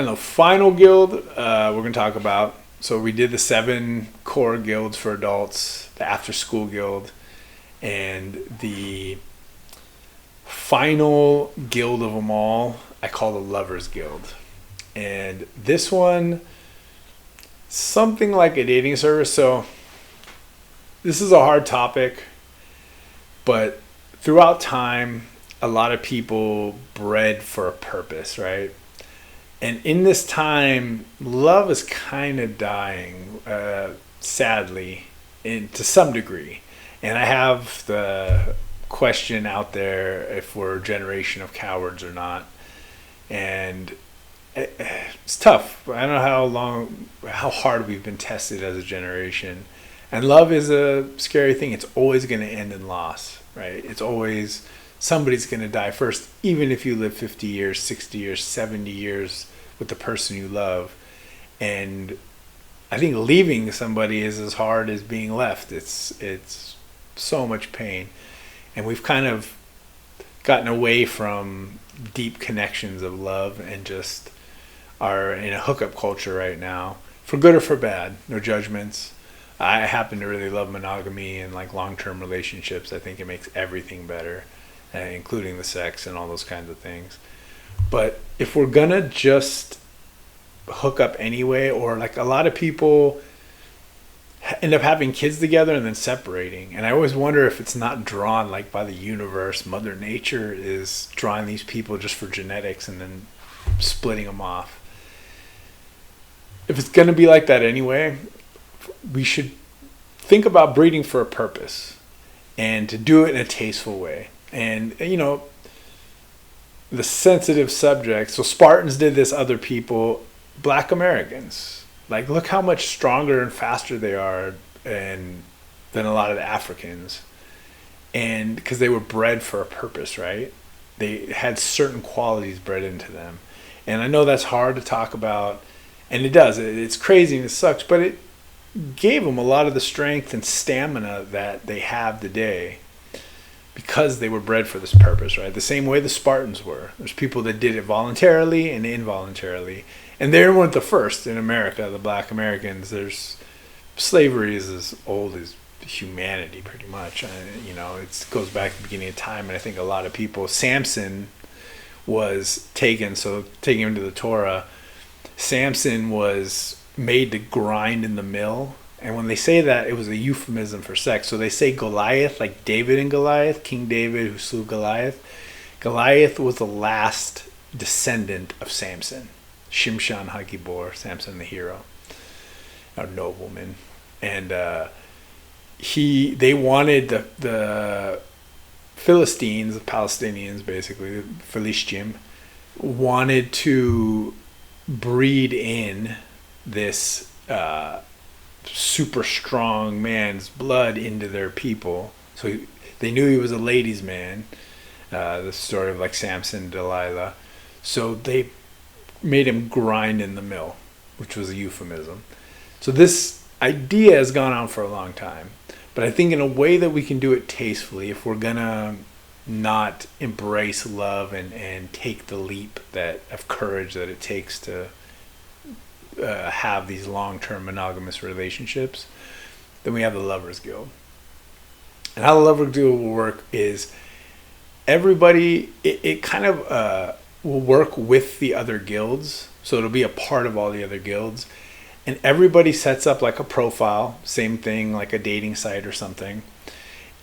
And the final guild we're going to talk about. So we did the 7 core guilds for adults, the after school guild, and the final guild of them all I call the lovers guild. And this one, something like a dating service. So this is a hard topic, but throughout time, a lot of people bred for a purpose, right? And in this time, love is kind of dying, sadly, to some degree. And I have the question out there if we're a generation of cowards or not. And it's tough. I don't know how hard we've been tested as a generation. And love is a scary thing. It's always going to end in loss, right? It's always somebody's going to die first, even if you live 50 years, 60 years, 70 years with the person you love. And I think leaving somebody is as hard as being left. It's so much pain. And we've kind of gotten away from deep connections of love and just are in a hookup culture right now, for good or for bad. No judgments. I happen to really love monogamy and like long-term relationships. I think it makes everything better, including the sex and all those kinds of things. But if we're gonna just hook up anyway, or like a lot of people end up having kids together and then separating, and I always wonder if it's not drawn like by the universe. Mother Nature is drawing these people just for genetics and then splitting them off. If it's gonna be like that anyway, we should think about breeding for a purpose and to do it in a tasteful way. And the sensitive subject, so Spartans did this, other people, Black Americans, like look how much stronger and faster they are than a lot of the Africans, and because they were bred for a purpose, right? They had certain qualities bred into them. And I know that's hard to talk about, and it's crazy and it sucks, but it gave them a lot of the strength and stamina that they have today because they were bred for this purpose, right? The same way the Spartans were. There's people that did it voluntarily and involuntarily. And they weren't the first in America, the Black Americans. Slavery is as old as humanity, pretty much. It goes back to the beginning of time. And I think a lot of people, Samson was taken him to the Torah. Samson was made to grind in the mill. And when they say that, it was a euphemism for sex. So they say Goliath, like David and Goliath, King David who slew Goliath. Goliath was the last descendant of Samson. Shimshon HaGibor, Samson the hero, a nobleman. And they wanted the Philistines, the Palestinians basically, the Philistine, wanted to breed in this super strong man's blood into their people. So they knew he was a ladies' man, the story of like Samson, Delilah. So they made him grind in the mill, which was a euphemism. So this idea has gone on for a long time. But I think in a way that we can do it tastefully, if we're gonna not embrace love and take the leap of courage that it takes to have these long-term monogamous relationships, then we have the Lovers Guild. And how the Lovers Guild will work is everybody, it kind of will work with the other guilds. So it'll be a part of all the other guilds. And everybody sets up like a profile, same thing like a dating site or something.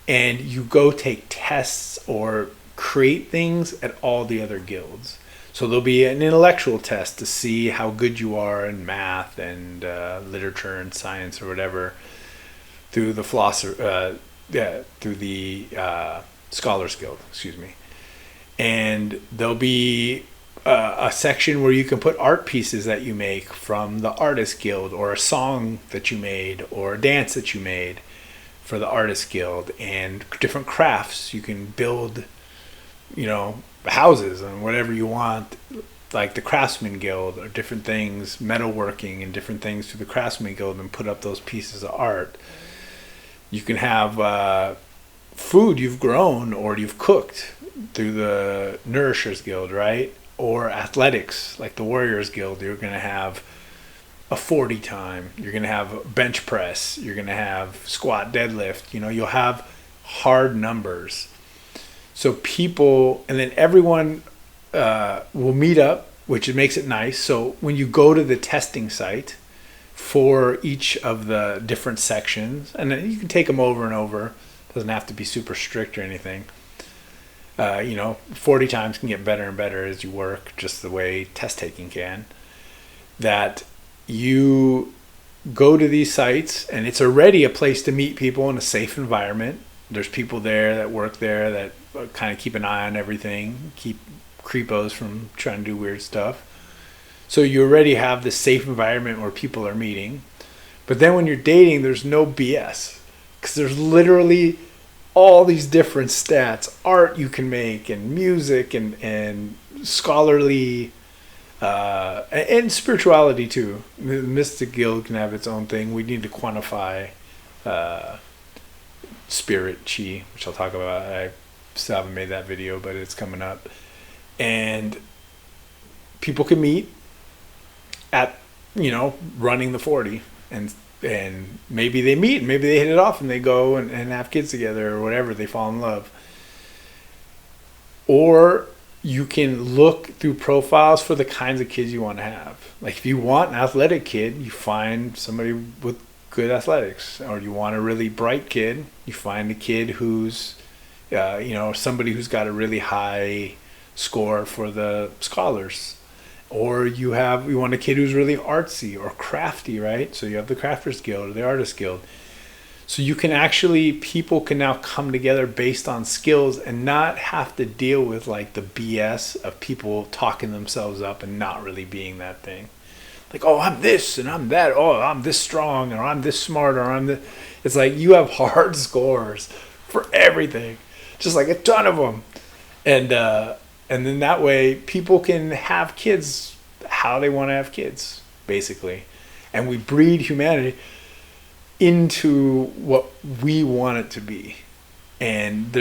And you go take tests or create things at all the other guilds. So there'll be an intellectual test to see how good you are in math and literature and science or whatever through the Scholars Guild, And there'll be a section where you can put art pieces that you make from the Artist Guild, or a song that you made, or a dance that you made for the Artist Guild, and different crafts. You can build, houses and whatever you want, like the Craftsman Guild, or different things, metalworking and different things through the Craftsman Guild, and put up those pieces of art. You can have food you've grown or you've cooked through the Nourishers Guild, right? or athletics, like the Warriors Guild, you're going to have a 40 time, you're going to have bench press, you're going to have squat deadlift, you'll have hard numbers. So people, and then everyone will meet up, which makes it nice. So when you go to the testing site for each of the different sections, and then you can take them over and over, it doesn't have to be super strict or anything. 40 times can get better and better as you work, just the way test taking can. That you go to these sites, and it's already a place to meet people in a safe environment. There's people there that work there that kind of keep an eye on everything, keep creepos from trying to do weird stuff. So you already have this safe environment where people are meeting. But then when you're dating, there's no BS, because there's literally all these different stats, art you can make, and music, and scholarly, and spirituality too. The Mystic Guild can have its own thing. We need to quantify spirit chi, which I'll talk about. I still haven't made that video, but it's coming up. And people can meet at, running the 40, and maybe they meet, maybe they hit it off, and they go and have kids together, or whatever, they fall in love. Or you can look through profiles for the kinds of kids you want to have. Like if you want an athletic kid, you find somebody with good athletics. Or you want a really bright kid, you find a kid who's somebody who's got a really high score for the scholars. Or you want a kid who's really artsy or crafty, right? So you have the Crafters Guild or the Artist Guild. So people can now come together based on skills and not have to deal with like the BS of people talking themselves up and not really being that thing. Like, oh, I'm this and I'm that. Oh, I'm this strong, or I'm this smart, or I'm this. It's like you have hard scores for everything, just like a ton of them. And then that way people can have kids how they want to have kids, basically. And we breed humanity into what we want it to be. And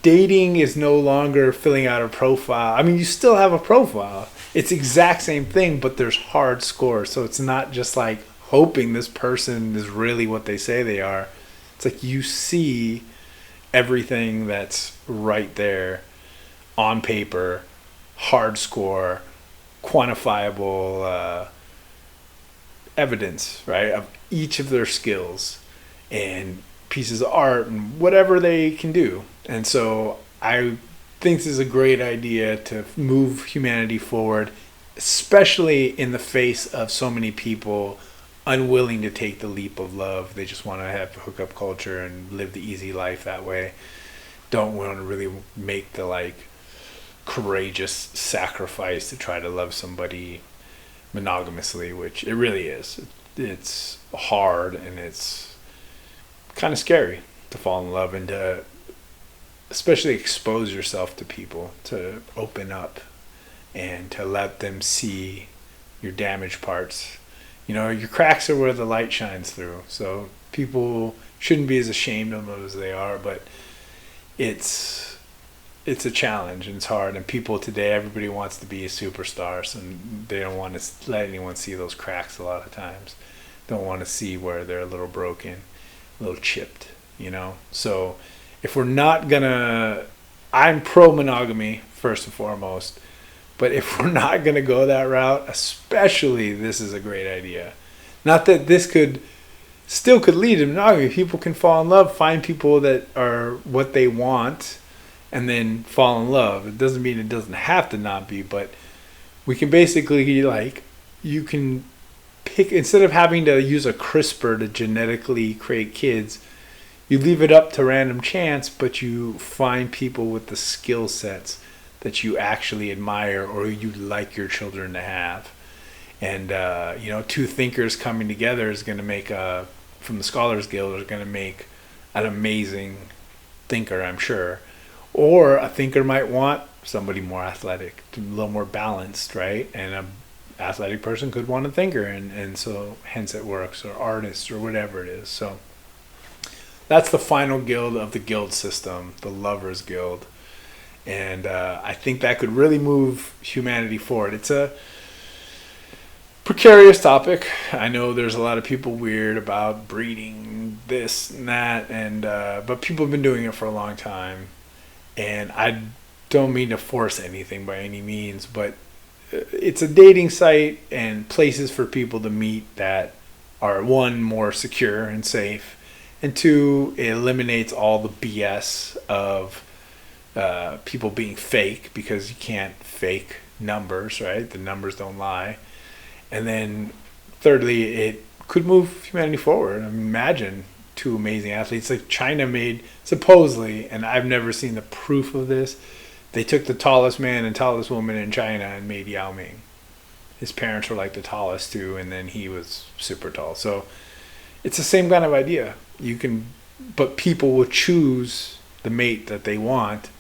dating is no longer filling out a profile. I mean, you still have a profile. It's the exact same thing, but there's hard scores. So it's not just like hoping this person is really what they say they are. It's like you see everything that's right there on paper, hard score, quantifiable evidence, right, of each of their skills and pieces of art and whatever they can do. And so I think this is a great idea to move humanity forward, especially in the face of so many people unwilling to take the leap of love. They just want to have hookup culture and live the easy life that way. Don't want to really make the courageous sacrifice to try to love somebody monogamously, which it really is. It's hard, and it's kind of scary to fall in love and to especially expose yourself to people, to open up and to let them see your damaged parts. Your cracks are where the light shines through. So people shouldn't be as ashamed of them as they are, but it's a challenge, and it's hard. And people today, everybody wants to be a superstar, so they don't want to let anyone see those cracks a lot of times. Don't want to see where they're a little broken, a little chipped, So if we're not gonna, I'm pro monogamy first and foremost, but if we're not gonna go that route, especially, this is a great idea. Not that this still could lead to monogamy. People can fall in love, find people that are what they want, and then fall in love. It doesn't mean it doesn't have to not be, but we can basically, you can pick, instead of having to use a CRISPR to genetically create kids, you leave it up to random chance, but you find people with the skill sets that you actually admire or you'd like your children to have. And, two thinkers coming together is going to make, from the Scholars Guild, is going to make an amazing thinker, I'm sure. Or a thinker might want somebody more athletic, a little more balanced, right? And an athletic person could want a thinker, and so hence it works, or artists, or whatever it is. So that's the final guild of the guild system, the Lovers Guild. And I think that could really move humanity forward. It's a precarious topic. I know there's a lot of people weird about breeding this and that, and but people have been doing it for a long time. And I don't mean to force anything by any means, but it's a dating site and places for people to meet that are, one, more secure and safe, and two, it eliminates all the BS of people being fake, because you can't fake numbers, right? The numbers don't lie. And then thirdly, it could move humanity forward. I mean, imagine two amazing athletes. Like China made, supposedly, and I've never seen the proof of this, they took the tallest man and tallest woman in China and made Yao Ming. His parents were like the tallest too, and then he was super tall. So it's the same kind of idea. But people will choose the mate that they want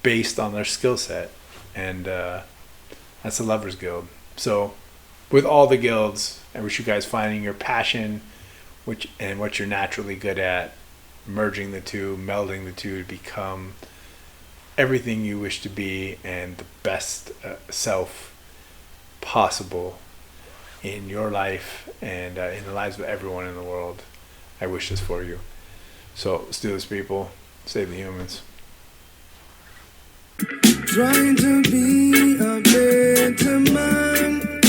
based on their skill set. And that's the Lovers Guild. So with all the guilds, I wish you guys finding your passion, and what you're naturally good at, merging the two, melding the two to become everything you wish to be and the best self possible in your life and in the lives of everyone in the world. I wish this for you. So let's do this, people. Save the humans. Trying to be a better man.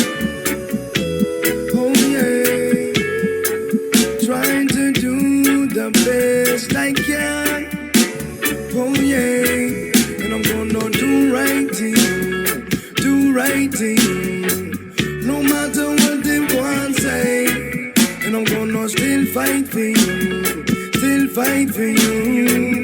Oh yeah. Trying to do the best I can. Oh yeah. And I'm gonna do right thing. Do right thing. No matter what they want to say. And I'm gonna still fight for you. Still fight for you.